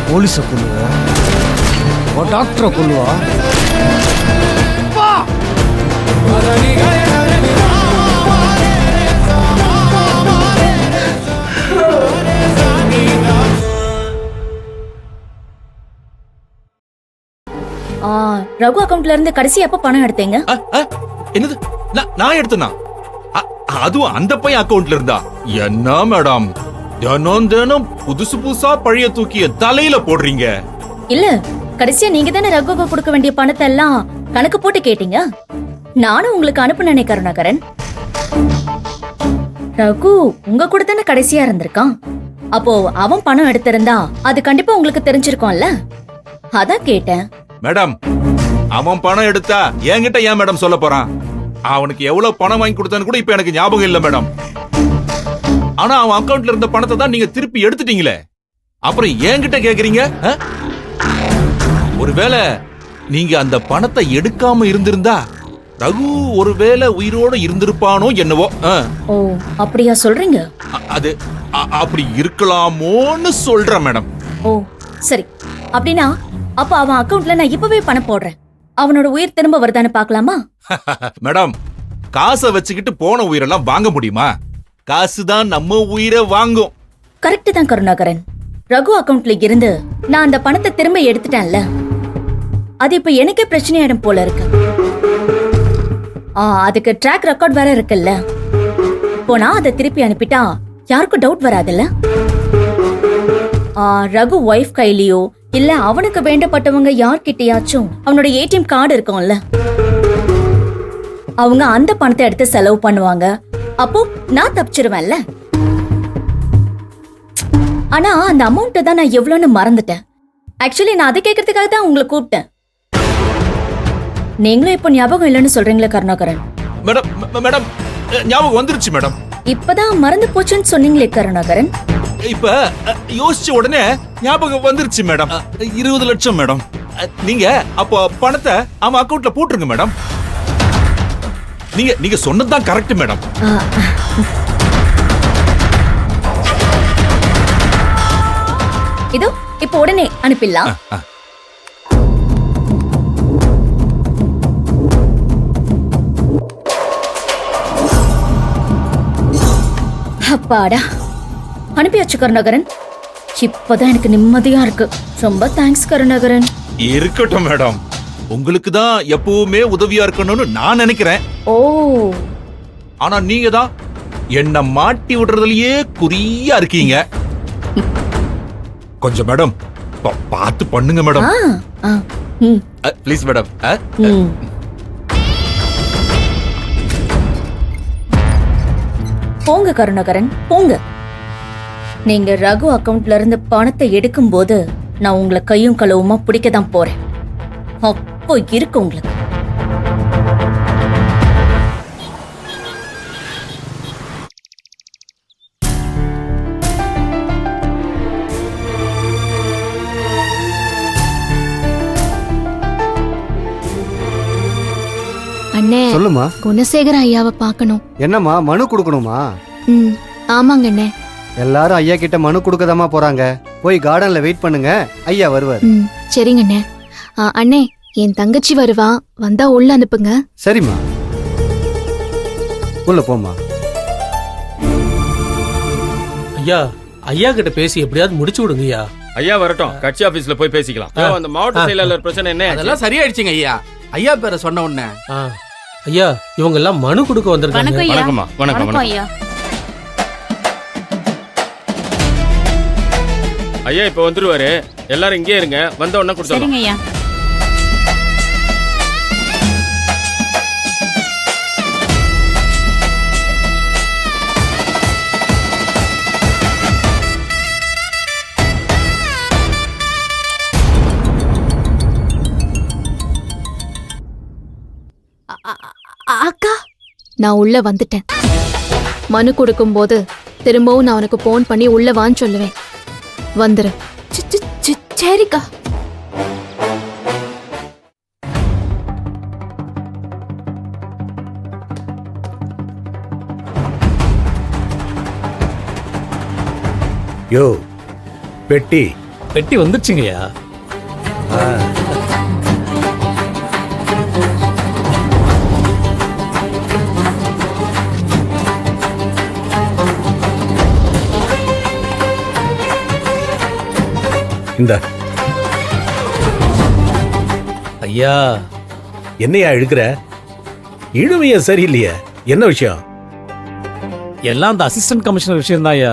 போலீஸை கொள்ளுவா, டாக்டரை கொள்ளுவா. ரகு அக்கவுண்ட்ல இருந்து கடைசி எப்ப பணம் எடுத்தீங்க? என்னது? நான் எடுத்தனா? அதுவும் அந்த பையன் அக்கவுண்ட்ல இருந்தா? என்ன மேடம், தினம் தினம் புதுசு புதுசா பழைய தூக்கிய தலையில போடுறீங்க. இல்ல, கடைசியா நீங்க தானே ரகுவுக்கு கொடுக்க வேண்டிய பணத்தை எல்லாம் கணக்கு போட்டு கேட்டீங்க. நானும் உங்களுக்கு அனுப்புனேனே கருணாகரன். ரகு உங்க கூட தானே கடைசியா இருந்திருக்கான். அப்போ அவன் பணம் எடுத்திருந்தா அது கண்டிப்பா உங்களுக்கு தெரிஞ்சிருக்கும்ல, அதான் கேட்டேன். மேடம், அவன் பணம் எடுத்தா என்கிட்ட ஏன் மேடம் சொல்ல போறான்? அவனுக்கு எவ்வளவு பணம் வாங்கி கொடுத்தான்னு கூட இப்ப எனக்கு ஞாபகம் இல்ல மேடம். ஆனா அவன் அக்கவுண்ட்ல இருந்த பணத்தை தான் நீங்க திருப்பி எடுத்துட்டீங்களே, அப்புறம் என்கிட்ட கேக்குறீங்க? ஒருவேளை நீங்க அந்த பணத்தை எடுக்காம இருந்திருந்தா ரகு ஒருவேளை உயிரோடு இருந்திருப்பானோ என்னவோ. ஓ, அப்படியா சொல்றீங்க? அது அப்படி இருக்கலாமோன்னு சொல்றேன் மேடம். ஓ சரி, அப்படின்னா அப்ப அவன் அக்கவுண்ட்ல நான் இப்பவே பணம் போடுறேன். அவனோட உயிர் திரும்ப வருதான்னு பாக்கலாமா? மேடம், காசை வச்சுக்கிட்டு போன உயிரெல்லாம் வாங்க முடியுமா? காசு தான் நம்ம உயிரை வாங்கும். கரெக்ட் தான் கருணாகரன். ரகு அக்கவுண்ட்ல இருந்து நான் அந்த பணத்தை திரும்ப எடுத்துட்டேன்ல, அது இப்ப எனக்கே பிரச்சனையாயிடும் போல இருக்கு. அதுக்கு ட்ராக் ரெக்கார்ட் வேற இருக்குல்ல, போனா அதை திருப்பி அனுப்பிட்டா யாருக்கும் டவுட் வராதுல்ல. ரகு ஒய்ஃப் கையிலயோ இல்ல அவனுக்கு வேண்டப்பட்டவங்க யார்கிட்டயாச்சும் அவனோட ஏடிஎம் கார்டு இருக்கும்ல, அவங்க அந்த பணத்தை எடுத்து செலவு பண்ணுவாங்க. அப்போ நான் தப்பிச்சிருவேன்ல. ஆனா அந்த அமௌண்ட் தான் நான் எவ்வளவுன்னு மறந்துட்டேன். ஆக்சுவலி நான் அதை கேட்கறதுக்காக தான் உங்களை கூப்பிட்டேன். நீங்களும் இப்போ ஞாபகம் இல்லைன்னு சொல்றீங்களா கருணாகரன்? மேடம் மேடம், ஞாபகம் வந்துருச்சு மேடம். இப்பதான் மறந்து போச்சுன்னு சொன்னீங்களே கருணாகரன். இப்ப யோசிச்ச உடனே ஞாபகம் வந்துருச்சு மேடம். 20 லட்சம் மேடம். நீங்க அப்போ பணத்தை அவன் அக்கவுண்ட்ல போட்டுருங்க மேடம். நீங்க சொன்னதுதான் கரெக்ட் மேடம். இதோ இப்போ உடனே அனுப்பிடலாம். அப்பாடா, அனுப்பியாச்சு கருணாகரன். இப்பதான் எனக்கு நிம்மதியா இருக்கு. ரொம்ப தேங்க்ஸ் கருணாகரன். இருக்கட்டும் மேடம், உங்களுக்கு தான் எப்பவுமே உதவியா இருக்கணும்னு நான் நினைக்கிறேன். ஓ, ஆனா நீங்க தான் என்ன மாட்டி விடுறதுலயே குறியா இருக்கீங்க. கொஞ்சம் மேடம் பார்த்து பண்ணுங்க மேடம். Please madam. போங்க கருணாகரன், போங்க. நீங்க ரகு அக்கவுண்ட்ல இருந்து பணத்தை எடுக்கும் போது நான் உங்களை கையும் களவுமா பிடிக்க தான் போறேன். அப்போ இருக்கு உங்களுக்கு. அண்ணே, சொல்லுமா. குணசேகர ஐயாவை பார்க்கணும். என்னம்மா, மனு கொடுக்கணுமா? ஆமாங்க அண்ணே. எல்லாரும் ஐயா கிட்ட மனு கொடுக்கதாமா போறாங்க. போய் கார்டன்ல வெயிட் பண்ணுங்க, ஐயா வருவார். சரிங்க அண்ணே. அண்ணே, என் தங்கச்சி வருவா, வந்தா உள்ள அனுப்புங்க. சரிம்மா, உள்ள போமா. ஐயா, ஐயா கிட்ட பேசி எப்படியாவது முடிச்சு விடுங்க ஐயா. ஐயா வரட்டும், கட்சி ஆபீஸ்ல போய் பேசிக்கலாம். அந்த மாவட்ட செயலாளர் பிரச்சனை என்ன? அதெல்லாம் சரியாயிடுச்சுங்க ஐயா. ஐயா பேரை சொன்ன உடனே. ஐயா, இவங்க எல்லாம் மனு கொடுக்க வந்திருக்காங்க. வணக்கம்மா. வணக்கம் ஐயா. ஐயா இப்ப வந்துருவாரு, எல்லாரும் இங்கே இருங்க, வந்த உடனே கொடுத்துருங்க. சரிங்க ஐயா. அக்கா, நான் உள்ள வந்துட்டேன். மனு கொடுக்கும் போது திரும்பவும் நான் உனக்கு போன் பண்ணி உள்ள வான்னு சொல்லுவேன். வந்துரு. சரிக்கா. யோ, பெட்டி பெட்டி வந்துருச்சுங்கய்யா. இந்த ஐயா என்னையா இழுக்கிற? இழுவைய சரியில்லையே, என்ன விஷயம்? எல்லாம் அந்த அசிஸ்டன்ட் கமிஷனர் விஷயம் தான் ஐயா.